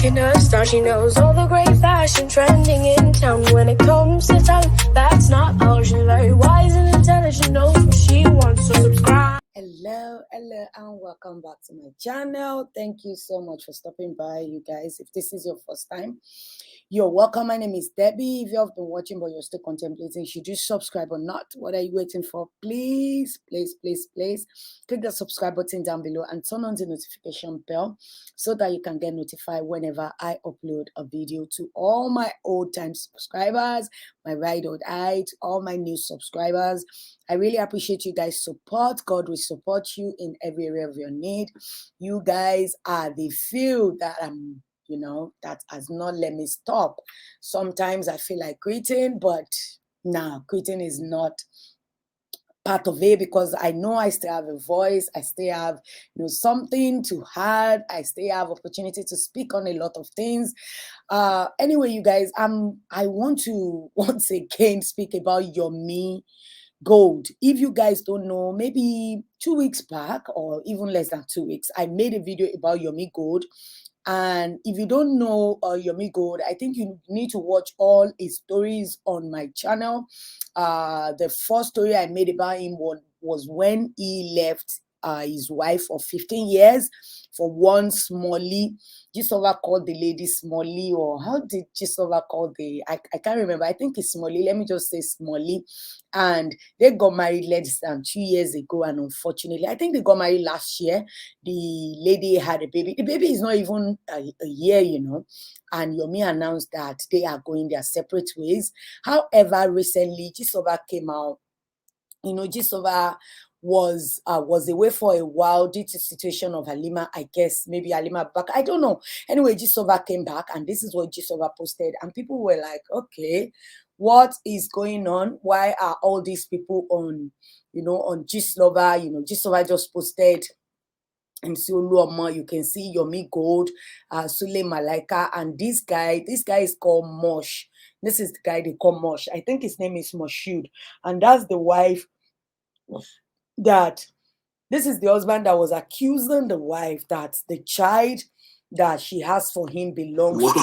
in her style. She knows all the great fashion trending in town. When it comes to talent, that's not all. She's very wise and intelligent, knows what she wants, so subscribe. Hello and welcome back to my channel. Thank you so much for stopping by, you guys. If this is your first time, you're welcome. My name is Debbie. If you have been watching but you're still contemplating, should you subscribe or not? What are you waiting for? Please click the subscribe button down below and turn on the notification bell so that you can get notified whenever I upload a video. To all my old time subscribers, my ride or die, to all my new subscribers, I really appreciate you guys' support. God will support you in every area of your need. You guys are the few that that has not let me stop. Sometimes I feel like quitting, but nah, quitting is not part of it, because I know I still have a voice. I still have something to add. I still have opportunity to speak on a lot of things. Anyway, you guys, I want to once again speak about Yomi Gold. If you guys don't know, maybe 2 weeks back or even less than 2 weeks, I made a video about Yomi Gold. And if you don't know Yomi Gold, I think you need to watch all his stories on my channel. The first story I made about him was when he left his wife of 15 years for one Smalley. Gisova called the lady Smalley, or how did Gisova call I can't remember. I think it's Smalley. Let me just say Smalley. And they got married less than 2 years ago. And unfortunately, I think they got married last year. The lady had a baby. The baby is not even a year, And Yomi announced that they are going their separate ways. However, recently, Gisova came out. Gisova was away for a while due to situation of Halima. I guess maybe Halima back. I don't know. Anyway, Gisova came back, and this is what Gisova posted. And people were like, okay, what is going on? Why are all these people on Gisova? Gisova just posted. And so you can see Yomi Gold, Sule Malaika, and this guy is called Mosh. This is the guy they call Mosh. I think his name is Moshud, and that's the wife this is the husband that was accusing the wife that the child that she has for him belongs to.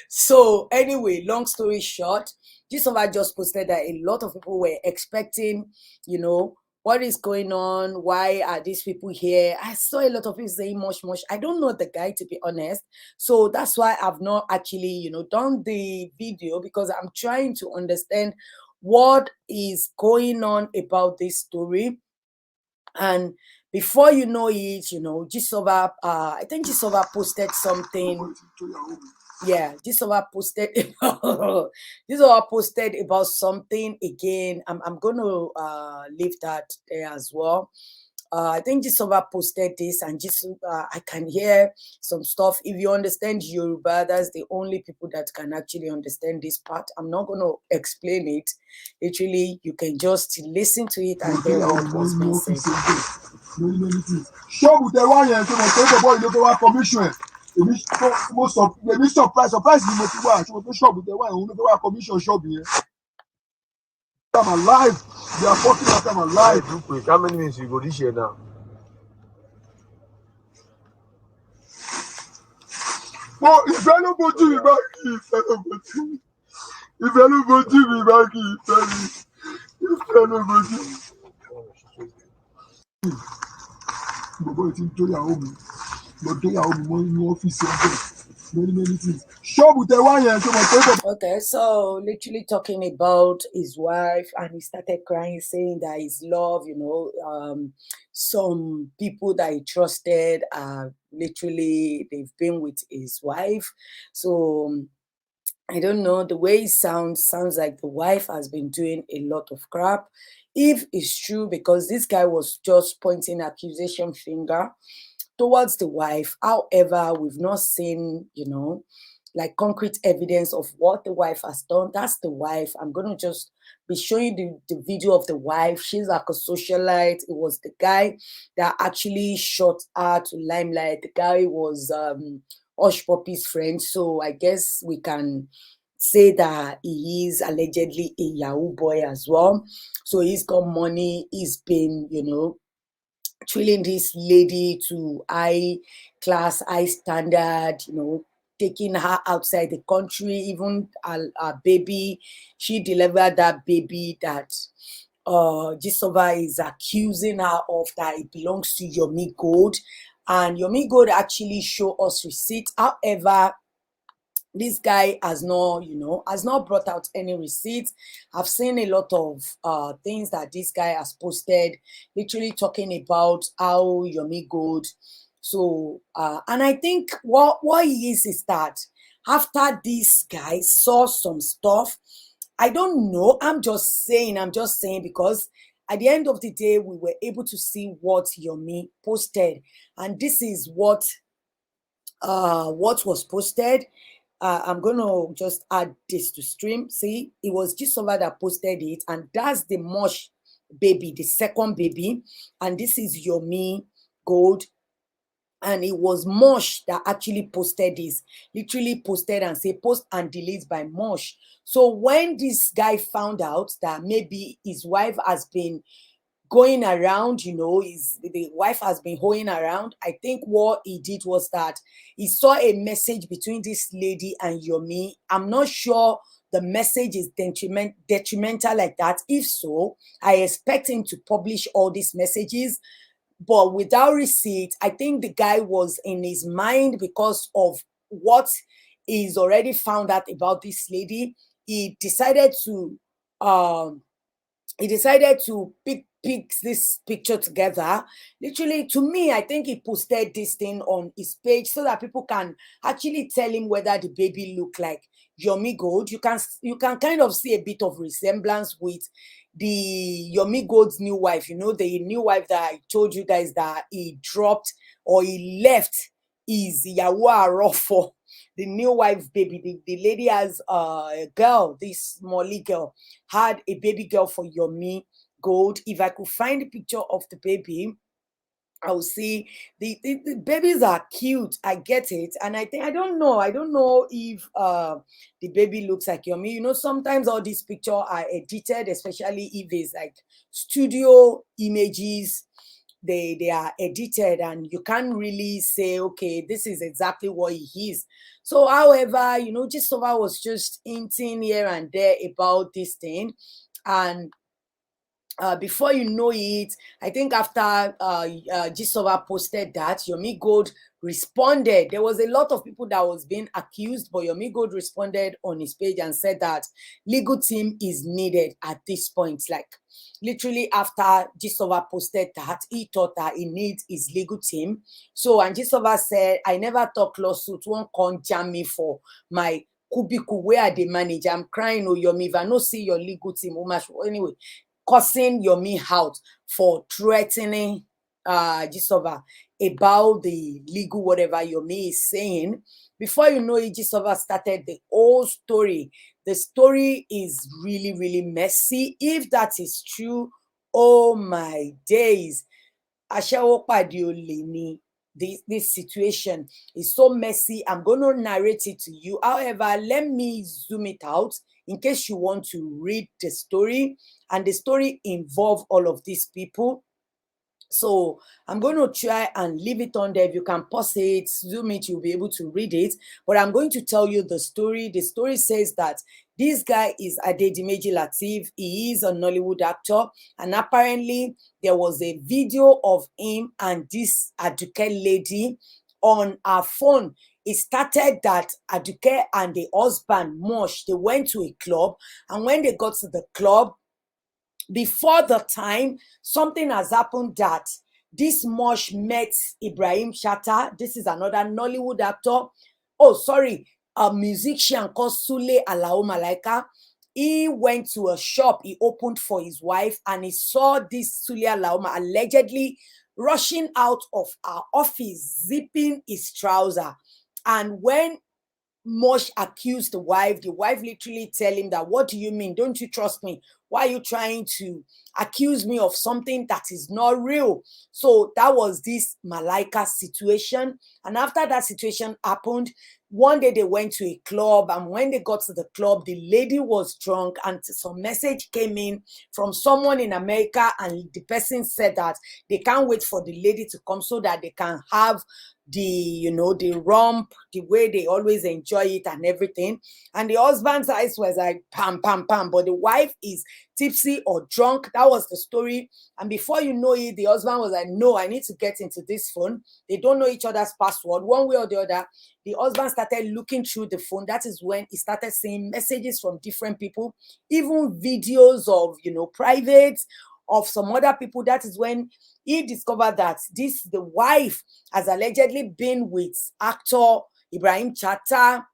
So anyway, long story short, Gisova just posted that a lot of people were expecting, what is going on? Why are these people here? I saw a lot of people saying Mosh. I don't know the guy, to be honest. So that's why I've not actually, done the video, because I'm trying to understand what is going on about this story. And before you know it, Gisova, I think Gisova posted something. Yeah, Gisova posted about something again. I'm gonna leave that there as well. I think Gisova posted this, and I can hear some stuff. If you understand Yoruba, that's the only people that can actually understand this part. I'm not going to explain it. Literally, you can just listen to it and hear what was being said. I'm alive. They are fucking like I'm alive. How many minutes you go this year now? Well, if anybody be back, if anybody be back, if anybody. But it's into your home. But they are home in office. Many things. Okay, so literally talking about his wife, and he started crying, saying that his love, some people that he trusted literally they've been with his wife. So I don't know, the way it sounds like the wife has been doing a lot of crap. If it's true, because this guy was just pointing accusation finger towards the wife. However, we've not seen, like concrete evidence of what the wife has done. That's the wife. I'm going to just be showing the video of the wife. She's like a socialite. It was the guy that actually shot her to limelight. The guy was Hush Puppy's friend. So I guess we can say that he is allegedly a Yahoo boy as well. So he's got money. He's been, trailing this lady to high class, high standard, taking her outside the country, even a baby. She delivered that baby that Gisova is accusing her of, that it belongs to Yomi Gold. And Yomi Gold actually show us receipt. However, this guy has not brought out any receipts. I've seen a lot of things that this guy has posted, literally talking about how Yomi Gold. So and I think what he is that after this guy saw some stuff, I don't know. I'm just saying because at the end of the day, we were able to see what Yomi posted, and this is what was posted. I'm gonna just add this to stream. See, it was Gisova that posted it, and that's the Mosh baby, the second baby, and this is Yomi Gold. And it was Mosh that actually posted this, literally posted and say post and delete by Mosh. So when this guy found out that maybe his wife has been going around, the wife has been hoeing around, I think what he did was that he saw a message between this lady and Yomi. I'm not sure the message is detrimental like that. If so, I expect him to publish all these messages, but without receipt. I think the guy was in his mind because of what he's already found out about this lady. He decided to um pick this picture together. Literally, to me, I think he posted this thing on his page so that people can actually tell him whether the baby look like Yomi Gold. You can kind of see a bit of resemblance with the Yomi Gold's new wife. The new wife that I told you guys that he dropped or he left is Yawa for the new wife baby. The lady has a girl, this Molly girl had a baby girl for Yomi Gold. If I could find a picture of the baby, I will see the babies are cute. I get it. And I don't know if the baby looks like Yomi. Sometimes all these pictures are edited, especially if it's like studio images. They are edited and you can't really say, okay, this is exactly what he is. So however, Gisova was just hinting here and there about this thing. And before you know it, I think after Gisova posted that, Yomi Gold responded. There was a lot of people that was being accused, but Yomi Gold responded on his page and said that legal team is needed at this point. Like literally after Gisova posted that, he thought that he needs his legal team. So, and Gisova said, I never thought lawsuit won't come jam me for my kubiku where they manage. I'm crying, oh Yomi, if I no see your legal team, oh much anyway, cursing Yomi out for threatening Gisova about the legal whatever Yomi is saying. Before you know it, Gisova started the whole story. The story is really, really messy. If that is true, oh my days. Ashawo padi ole ni. This situation is so messy. I'm going to narrate it to you. However, let me zoom it out in case you want to read the story. And the story involves all of these people. So I'm going to try and leave it on there. If you can pause it, zoom it, you'll be able to read it. But I'm going to tell you the story. The story says that this guy is Adedimeji Lateef. He is a Nollywood actor. And apparently there was a video of him and this Aduke lady on her phone. It started that Aduke and the husband, Mosh, they went to a club. And when they got to the club, before the time, something has happened that this Mosh met Ibrahim Shatta. This is another Nollywood actor. Oh, sorry, a musician called Sule Alao Malaika. He went to a shop he opened for his wife and he saw this Sule Alao allegedly rushing out of her office, zipping his trouser. And when Mosh accused the wife literally tell him that, what do you mean? Don't you trust me? Why are you trying to accuse me of something that is not real? So that was this Malaika situation. And after that situation happened, one day they went to a club, and when they got to the club, the lady was drunk, and some message came in from someone in America, and the person said that they can't wait for the lady to come so that they can have the romp, the way they always enjoy it and everything. And the husband's eyes was like pam pam pam, but the wife is tipsy or drunk. That was the story. And before you know it, the husband was like, no, I need to get into this phone. They don't know each other's password, one way or the other. The husband started looking through the phone. That is when he started seeing messages from different people, even videos of private of some other people. That is when he discovered that the wife has allegedly been with actor Ibrahim Chatta,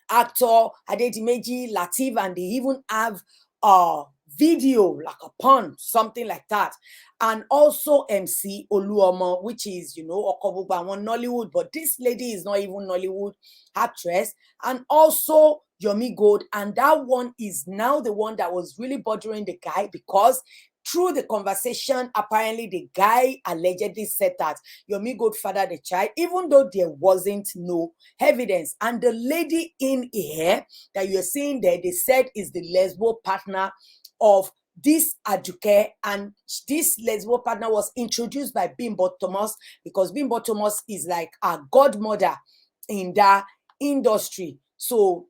actor Adedimeji Lateef, and they even have a video, like a pun, something like that. And also MC Oluomo, which is, Okobugba, one Nollywood, but this lady is not even Nollywood actress. And also Yomi Gold, and that one is now the one that was really bothering the guy, because through the conversation, apparently the guy allegedly said that Yomi Gold fathered the child, even though there wasn't no evidence. And the lady in here that you're seeing there, they said is the lesbo partner of this Aduke, and this lesbo partner was introduced by Bimbo Thomas, because Bimbo Thomas is like a godmother in that industry. So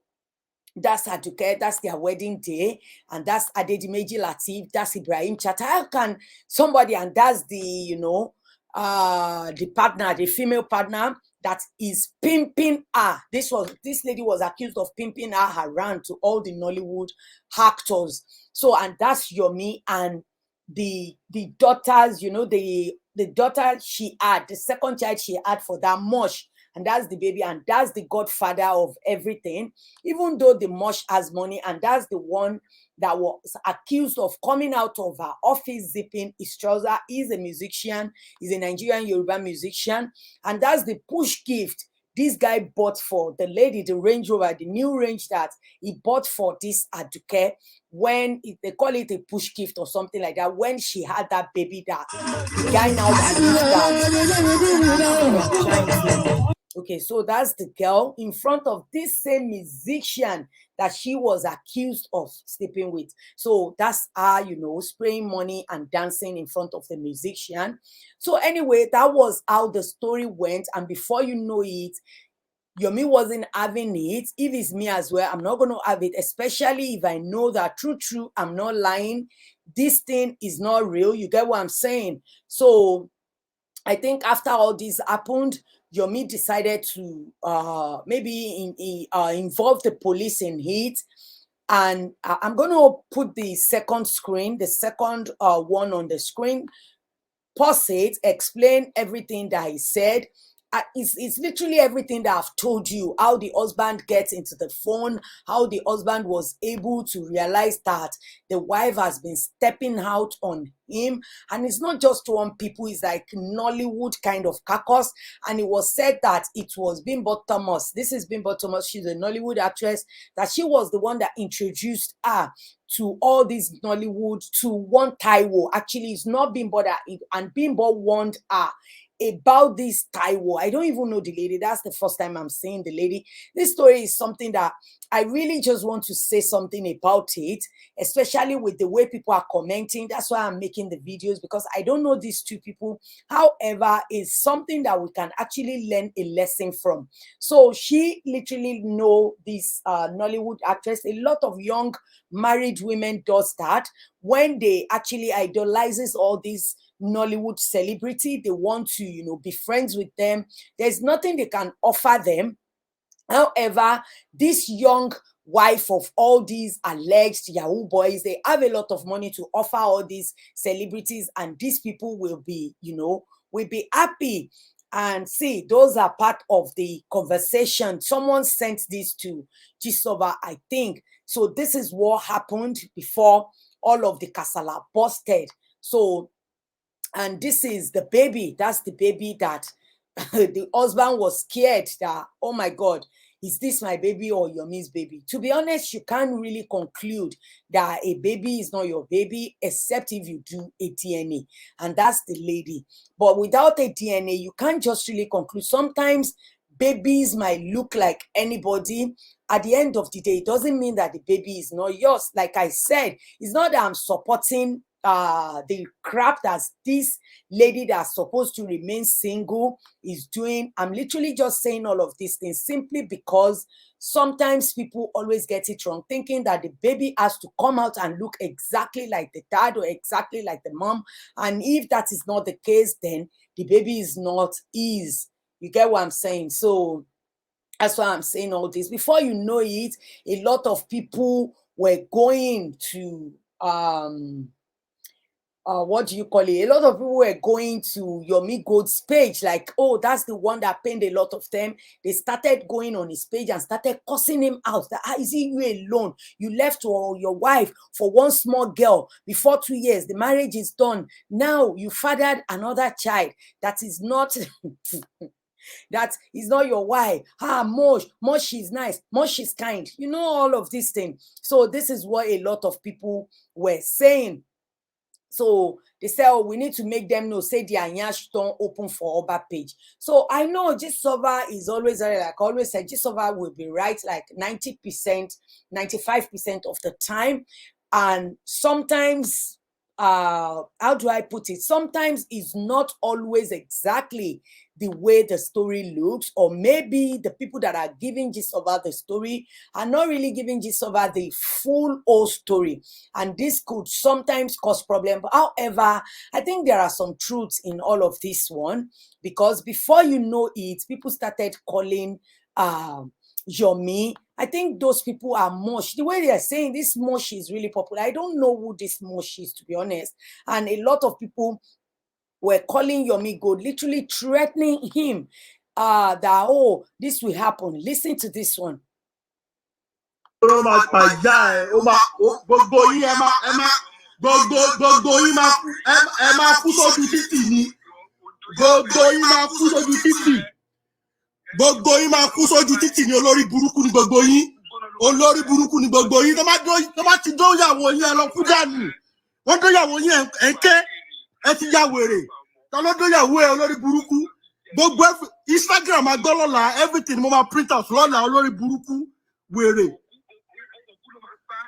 that's Aduke, that's their wedding day, and that's Adedimeji Lateef, that's Ibrahim Chatta. How can somebody, and that's the partner, the female partner that is pimping her. This lady was accused of pimping her around to all the Nollywood actors. So, and that's Yomi, and the daughters, the daughter she had, the second child she had for that Mosh, and that's the baby, and that's the godfather of everything, even though the Mosh has money, and that's the one that was accused of coming out of her office zipping his trouser. He's a musician, he's a Nigerian Yoruba musician, and that's the push gift this guy bought for the lady, the Range Rover, the new range that he bought for this Aduke, when they call it a push gift or something like that, when she had that baby, that the guy now that. Okay, so that's the girl in front of this same musician that she was accused of sleeping with. So that's her, spraying money and dancing in front of the musician. So anyway, that was how the story went. And before you know it, Yomi wasn't having it. If it's me as well, I'm not going to have it, especially if I know that true, I'm not lying. This thing is not real. You get what I'm saying? So I think after all this happened, Yomi decided to maybe involve the police in it. And I'm going to put the second one on the screen, pause it, explain everything that he said. It's literally everything that I've told you, how the husband gets into the phone, how the husband was able to realize that the wife has been stepping out on him. And it's not just one people, it's like Nollywood kind of carcass. And it was said that it was Bimbo Thomas. This is Bimbo Thomas. She's a Nollywood actress, that she was the one that introduced her to all these Nollywood, to one Taiwo. Actually, it's not Bimbo and Bimbo warned her about this Taiwo. I don't even know the lady. That's the first time I'm seeing the lady. This story is something that I really just want to say something about it, especially with the way people are commenting. That's why I'm making the videos, because I don't know these two people. However, it's something that we can actually learn a lesson from. So she literally know this Nollywood actress. A lot of young married women does that when they actually idolizes all these Nollywood celebrity. They want to, be friends with them. There's nothing they can offer them. However, this young wife of all these alleged Yahoo boys, they have a lot of money to offer all these celebrities, and these people will be, will be happy. And see, those are part of the conversation. Someone sent this to Gisova, I think. So this is what happened before all of the Kasala busted. So, and this is the baby. That's the baby that the husband was scared that, oh my God, is this my baby or Yomi's baby? To be honest, you can't really conclude that a baby is not your baby, except if you do a DNA. And that's the lady. But without a DNA, you can't just really conclude. Sometimes babies might look like anybody. At the end of the day, it doesn't mean that the baby is not yours. Like I said, it's not that I'm supporting the crap that this lady that's supposed to remain single is doing. I'm literally just saying all of these things simply because sometimes people always get it wrong, thinking that the baby has to come out and look exactly like the dad or exactly like the mom. And if that is not the case, then the baby is not his. You get what I'm saying? So that's why I'm saying all this. Before you know it, a lot of people were going to what do you call it? A lot of people were going to Yomi Gold's page, like, oh, that's the one that pained a lot of them. They started going on his page and started cussing him out. That, is it you alone? You left your wife for one small girl before 2 years. The marriage is done. Now you fathered another child that is not that is not your wife. Mosh is nice. Mosh is kind. You know, all of these things. So this is what a lot of people were saying. So they say, oh, we need to make them know, say the Anyash don't open for Oba page. So I know Gisova is always, like I always said, Gisova will be right like 90%, 95% of the time. And sometimes, how do I put it? Sometimes it's not always exactly the way the story looks, or maybe the people that are giving Gisova the story are not really giving Gisova the full whole story. And this could sometimes cause problems. However, I think there are some truths in all of this one, because before you know it, people started calling Yomi. I think those people are Mosh. The way they are saying this Mosh is really popular. I don't know who this Mosh is, to be honest. And a lot of people were calling Yomi Gold, literally threatening him that, oh, this will happen. Listen to this one. Gbogbo yín máa kú sójú títì ní olórí burúkú ní gbogbo yín. Olórí burúkú ní gbogbo yín. Tó bá ti dóyàwó yín ẹ lọ kú dànù. Wọ́n dóyàwó yín ẹ ké ẹ ti ya wèrè. Ta ló dóyàwó ẹ olórí burúkú. Gbogbo Instagram agbọ́lọ́la everything mo máa print out lọ́la olórí burúkú wèrè.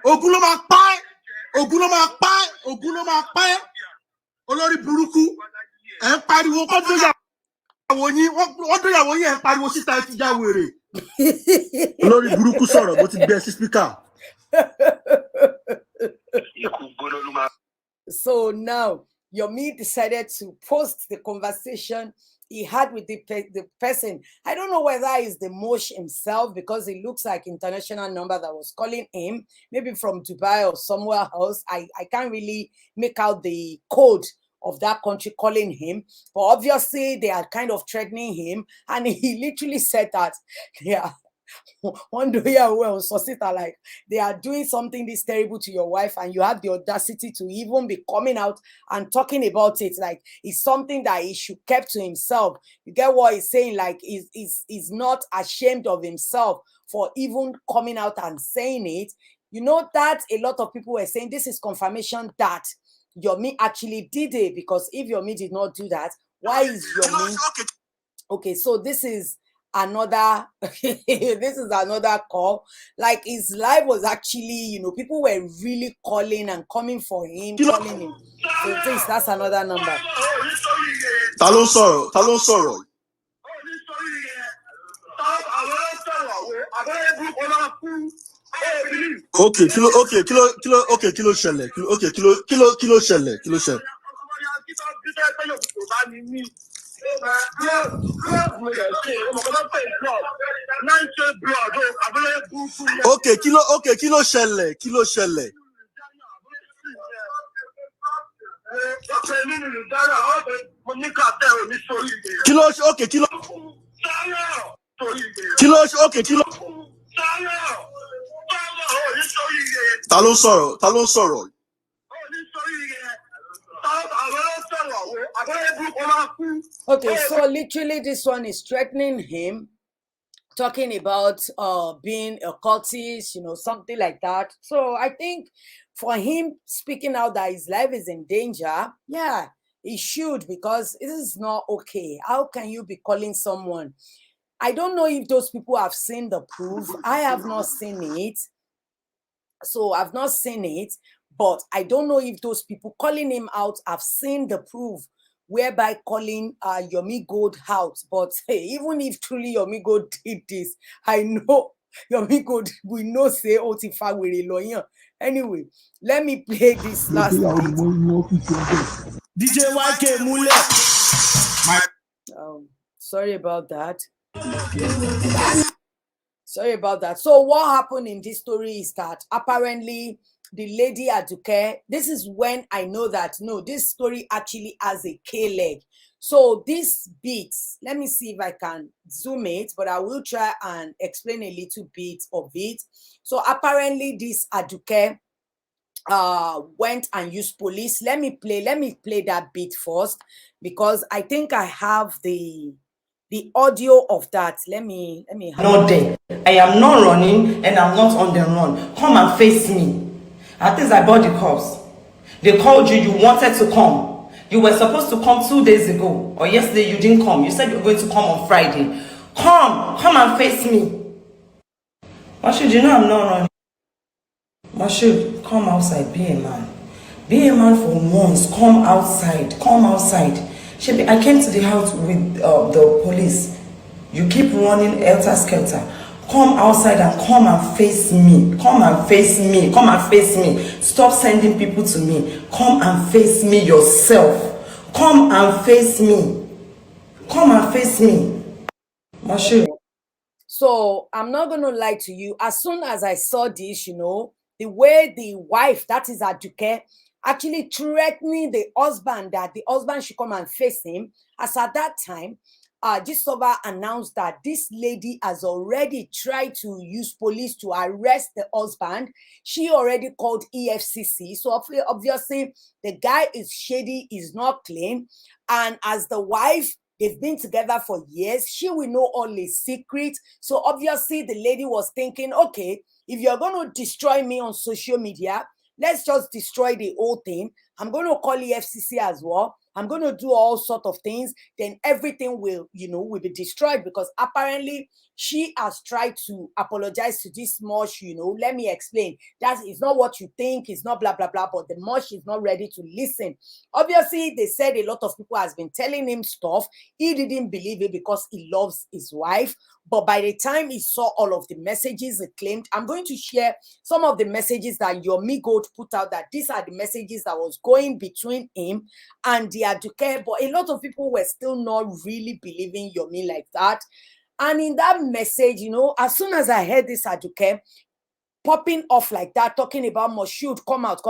Ogun ló máa pa ẹ́. Ogun ló máa pa ẹ́. Ogun ló máa pa ẹ́. Olórí burúkú ẹ ń pariwo kọ́ dóyàwó. Wọ́n dóyàwó yín ẹ̀ ń pariwo síta ẹ ti já wèrè. Olórí burúkú sọ̀rọ̀ bó ti gbé sí spíkà. So now Yomi decided to post the conversation he had with the person. I don't know whether it's the Mosh himself, because it looks like international number that was calling him, maybe from Dubai or somewhere else. I can't really make out the code of that country calling him, but obviously they are kind of threatening him, and he literally said that one day like they are doing something this terrible to your wife, and you have the audacity to even be coming out and talking about it like it's something that he should keep to himself. You get what he's saying? Like he's not ashamed of himself for even coming out and saying it. You know that a lot of people were saying this is confirmation that Yomi actually did it, because if Yomi did not do that, why is Yomi? Okay, so this is another this is another call. Like his life was actually, people were really calling and coming for him, calling him. So that's another number. Ta ló sọ̀rọ̀. Okay, kí ló ṣẹlẹ̀. Okay, kí ló ṣẹlẹ̀. Ta ló sọ̀rọ̀. Okay, so literally this one is threatening him, talking about being a cultist, something like that. So I think for him speaking out that his life is in danger, yeah, he should, because it is not okay. How can you be calling someone? I don't know if those people have seen the proof. I have not seen it. So I've not seen it, but I don't know if those people calling him out have seen the proof whereby calling Yomi Gold out. But hey, even if truly Yomi Gold did this, I know Yomi Gold, we know say Otifa will lawyer. Anyway, let me play this last bit. DJ YK Mule. Sorry about that. Sorry about that. So what happened in this story is that apparently the lady Aduke, this is when I know that, no, this story actually has a K leg. So this bit, let me see if I can zoom it, but I will try and explain a little bit of it. So apparently this Aduke went and used police. Let me play that bit first, because I think I have the audio of that. Let me have not there. I am not running and I'm not on the run. Come and face me. At least I bought the cops. They called you, you wanted to come. You were supposed to come 2 days ago, or yesterday you didn't come. You said you were going to come on Friday. Come and face me. Moshood, you know I'm not running. Moshood, come outside, be a man. Be a man for once. Come outside. Shebi, I came to the house with the police. You keep running helter skelter. Come outside and come and face me. Come and face me. Stop sending people to me. Come and face me yourself. Come and face me. Moshood. So I'm not going to lie to you. As soon as I saw this, the way the wife, that is Aduke, actually threatening the husband that the husband should come and face him, as at that time, Gisova announced that this lady has already tried to use police to arrest the husband. She already called EFCC. So obviously, the guy is shady, is not clean. And as the wife, they've been together for years. She will know all his secrets. So obviously, the lady was thinking, okay, if you're going to destroy me on social media, let's just destroy the whole thing. I'm going to call EFCC as well. I'm going to do all sort of things. Then everything will be destroyed, because apparently she has tried to apologize to this Mosh. Let me explain. That is not what you think. It's not blah, blah, blah. But the Mosh is not ready to listen. Obviously, they said a lot of people has been telling him stuff. He didn't believe it because he loves his wife. But by the time he saw all of the messages he claimed, I'm going to share some of the messages that Yomi Gold put out, that these are the messages that was going between him and the Aduke. But a lot of people were still not really believing Yomi like that. And in that message, as soon as I heard this Aduke popping off like that, talking about Moshood, come out.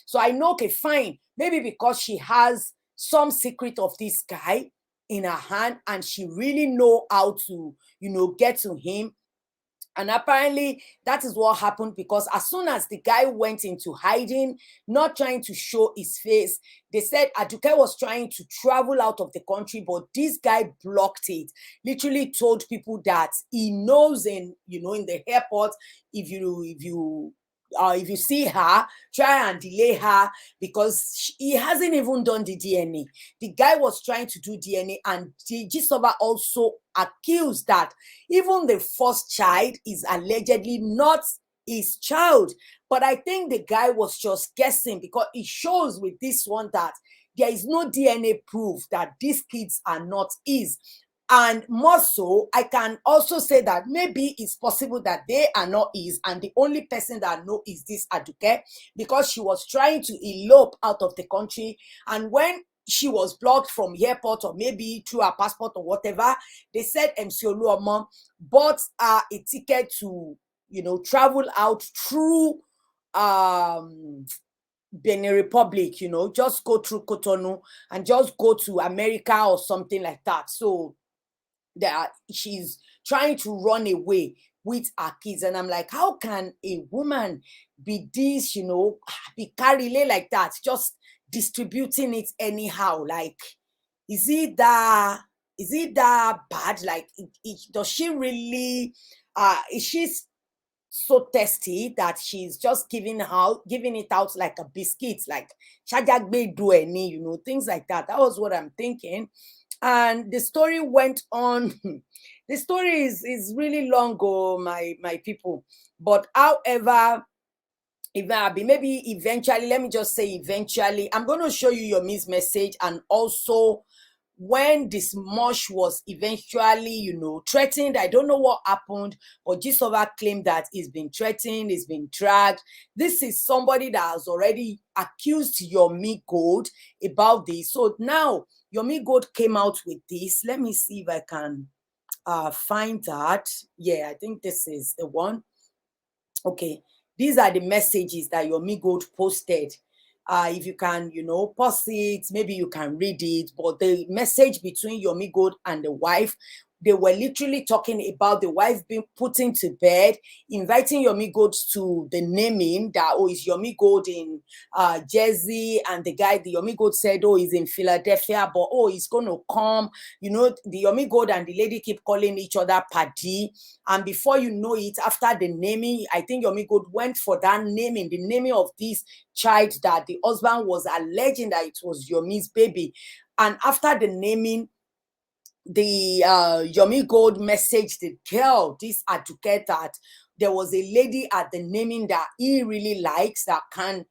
So I know, okay, fine. Maybe because she has some secret of this guy in her hand and she really know how to, get to him. And apparently that is what happened, because as soon as the guy went into hiding, not trying to show his face, they said Aduke was trying to travel out of the country, but this guy blocked it. Literally told people that he knows in the airport, if you see her, try and delay her, because he hasn't even done the DNA. The guy was trying to do DNA, and Gisova also accused that even the first child is allegedly not his child. But I think the guy was just guessing, because it shows with this one that there is no DNA proof that these kids are not his. And more so, I can also say that maybe it's possible that they are not his, and the only person that know is this Aduke, because she was trying to elope out of the country. And when she was blocked from airport, or maybe through her passport or whatever, they said MC Oluomo bought a ticket to, travel out through Benin Republic, just go through Cotonou and just go to America or something like that. So that she's trying to run away with her kids. And I'm like, how can a woman be this, be carried like that, just distributing it anyhow? Like, is it that bad? Like, does she really, is she so tasty that she's just giving it out like a biscuit, like Shajagbe do any, things like that? That was what I'm thinking. And the story went on. The story is really long, my people. But however, maybe eventually, let me just say eventually, I'm going to show you Yomi's message, and also when this Mosh was eventually, threatened. I don't know what happened, but Gisova claimed that he's been threatened, he's been dragged. This is somebody that has already accused Yomi Gold about this. So now Yomi Gold came out with this. Let me see if I can find that. Yeah, I think this is the one. Okay, these are the messages that Yomi Gold posted. If you can, pause it, maybe you can read it. But the message between Yomi Gold and the wife, they were literally talking about the wife being put into bed, inviting Yomi Gold to the naming that, oh, is Yomi Gold in Jersey, and the Yomi Gold said, oh, he's in Philadelphia, but oh, he's going to come. The Yomi Gold and the lady keep calling each other Paddy. And before you know it, after the naming, I think Yomi Gold went for that naming, the naming of this child that the husband was alleging that it was Yomi's baby. And after the naming, the Yomi Gold messaged the girl, this advocate, that there was a lady at the naming that he really likes, that can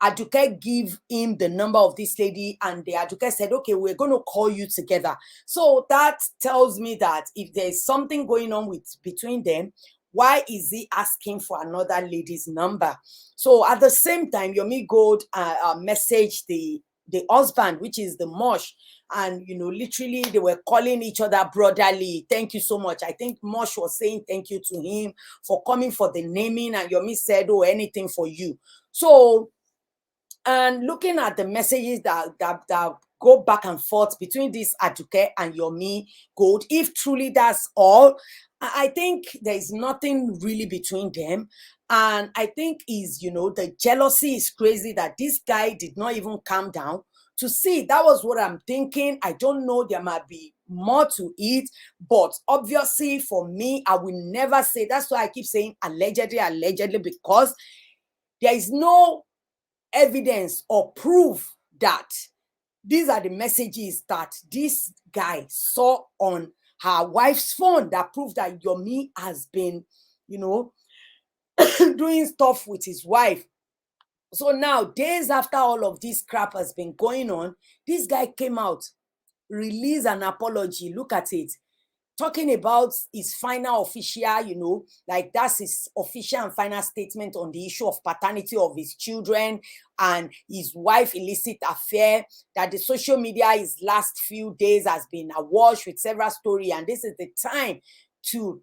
advocate give him the number of this lady, and the advocate said, okay, we're going to call you together. So that tells me that if there's something going on between them, why is he asking for another lady's number? So at the same time, Yomi Gold messaged the husband, which is the Mosh, and literally they were calling each other brotherly. Thank you so much. I think Mosh was saying thank you to him for coming for the naming, and Yomi said, oh, anything for you. So, and looking at the messages that go back and forth between this advocate and Yomi Gold, if truly that's all, I think there is nothing really between them. And I think the jealousy is crazy that this guy did not even calm down to see. That was what I'm thinking. I don't know, there might be more to it, but obviously for me, I will never say. That's why I keep saying allegedly, because there is no evidence or proof that these are the messages that this guy saw on her wife's phone that prove that Yomi has been, doing stuff with his wife. So now, days after all of this crap has been going on, this guy came out, released an apology. Look at it. Talking about his final official, like that's his official and final statement on the issue of paternity of his children and his wife illicit affair, that the social media his last few days has been awash with several stories, and this is the time to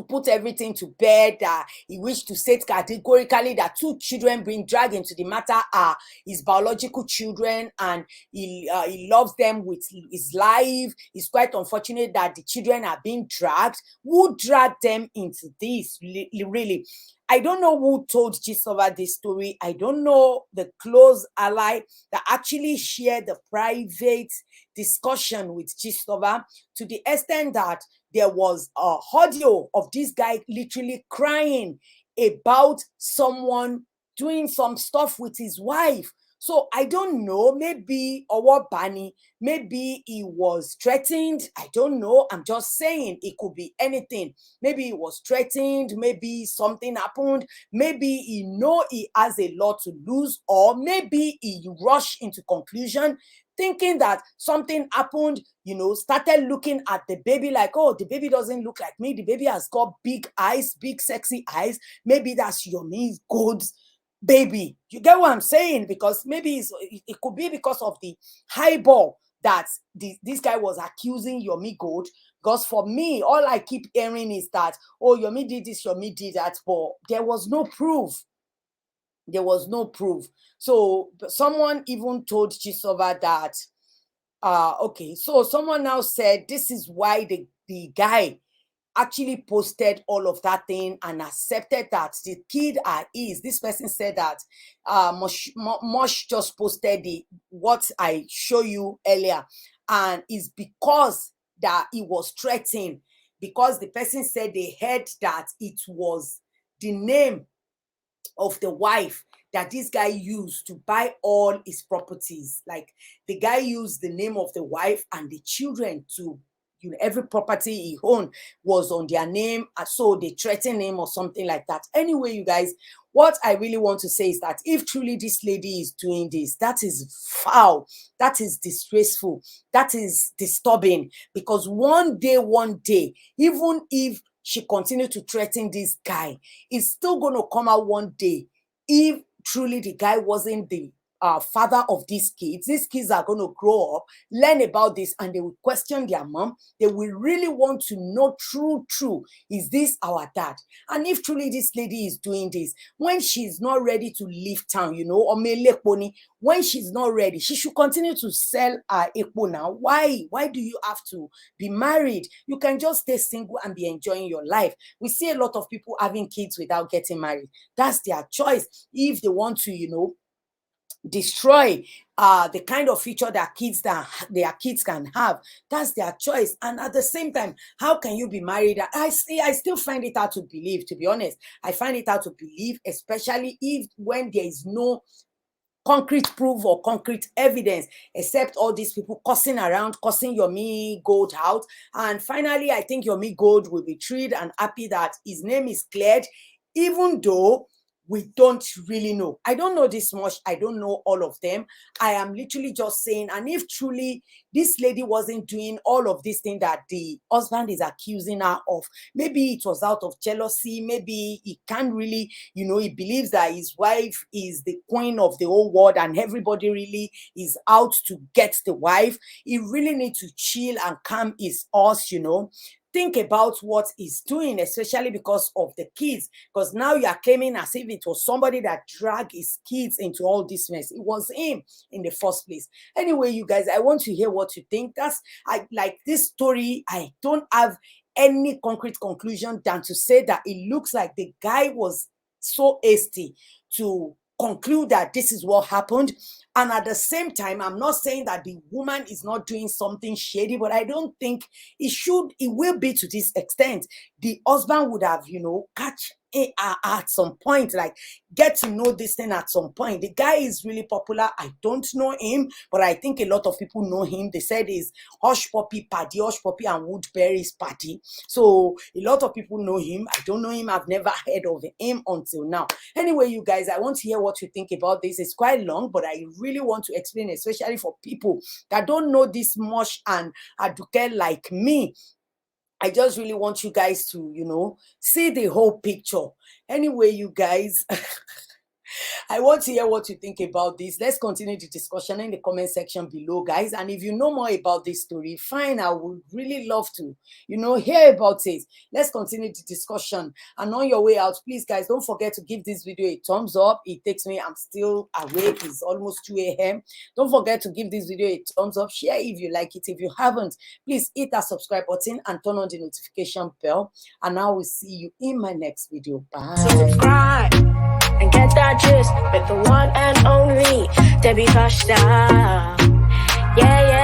put everything to bed. He wished to state categorically that 2 children being dragged into the matter are his biological children, and he loves them with his life. It's quite unfortunate that the children are being dragged. Who dragged them into this? Really? I don't know who told Gisova this story. I don't know the close ally that actually shared the private discussion with Gisova, to the extent that there was a audio of this guy literally crying about someone doing some stuff with his wife. So I don't know, maybe Owo Bani, maybe he was threatened. I don't know. I'm just saying it could be anything. Maybe he was threatened. Maybe something happened. Maybe he has a lot to lose, or maybe he rushed into conclusion thinking that something happened, started looking at the baby like, oh, the baby doesn't look like me. The baby has got big eyes, big sexy eyes. Maybe that's Yomi Gold's baby. You get what I'm saying? Because maybe it could be because of the highball that this guy was accusing Yomi Gold. Because for me, all I keep hearing is that, oh, Yomi did this, Yomi did that, but there was no proof. There was no proof. So someone even told Gisova that, okay, so someone now said this is why the guy actually posted all of that thing and accepted that the kid is. This person said that Mosh just posted what I show you earlier, and it's because that he was threatened, because the person said they heard that it was the name of the wife that this guy used to buy all his properties. Like the guy used the name of the wife and the children to, every property he owned was on their name. So they threatened him or something like that. Anyway, you guys, what I really want to say is that if truly this lady is doing this, that is foul, that is disgraceful, that is disturbing, because one day, even if she continued to threaten this guy, it's still going to come out one day. If truly the guy wasn't the father of these kids are going to grow up, learn about this, and they will question their mom. They will really want to know true, is this our dad? And if truly this lady is doing this, when she's not ready to leave town, or when she's not ready, she should continue to sell her ekpo now. Why do you have to be married? You can just stay single and be enjoying your life. We see a lot of people having kids without getting married. That's their choice. If they want to, destroy the kind of future their kids can have, that's their choice. And at the same time, how can you be married? I still find it hard to believe, to be honest. I find it hard to believe, especially when there is no concrete proof or concrete evidence, except all these people cussing Yomi Gold out. And finally, I think Yomi Gold will be thrilled and happy that his name is cleared, even though we don't really know. I don't know this much. I don't know all of them. I am literally just saying, and if truly this lady wasn't doing all of these things that the husband is accusing her of, maybe it was out of jealousy, maybe he can't really, he believes that his wife is the queen of the whole world and everybody really is out to get the wife. He really needs to chill and calm his horse, think about what he's doing, especially because of the kids. Because now you are claiming as if it was somebody that dragged his kids into all this mess. It was him in the first place. Anyway, you guys, I want to hear what you think. I like this story. I don't have any concrete conclusion than to say that it looks like the guy was so hasty to conclude that this is what happened. And at the same time, I'm not saying that the woman is not doing something shady, but I don't think it will be to this extent. The husband would have, catch at some point, like get to know this thing at some point. The guy is really popular. I don't know him, but I think a lot of people know him. They said he's Hush Puppy and Woodbury's party. So a lot of people know him. I don't know him. I've never heard of him until now. Anyway, you guys, I want to hear what you think about this. It's quite long, but I really want to explain, especially for people that don't know this Mosh and Aduke like me. I just really want you guys to, see the whole picture. Anyway, you guys, I want to hear what you think about this. Let's continue the discussion in the comment section below, guys. And if you know more about this story, fine, I would really love to, hear about it. Let's continue the discussion. And on your way out, please, guys, don't forget to give this video a thumbs up. It takes me, I'm still awake. It's almost 2 a.m. Don't forget to give this video a thumbs up. Share if you like it. If you haven't, please hit that subscribe button and turn on the notification bell. And I will see you in my next video. Bye. Subscribe and get that gist with the one and only Debbie Fashtyle. Yeah.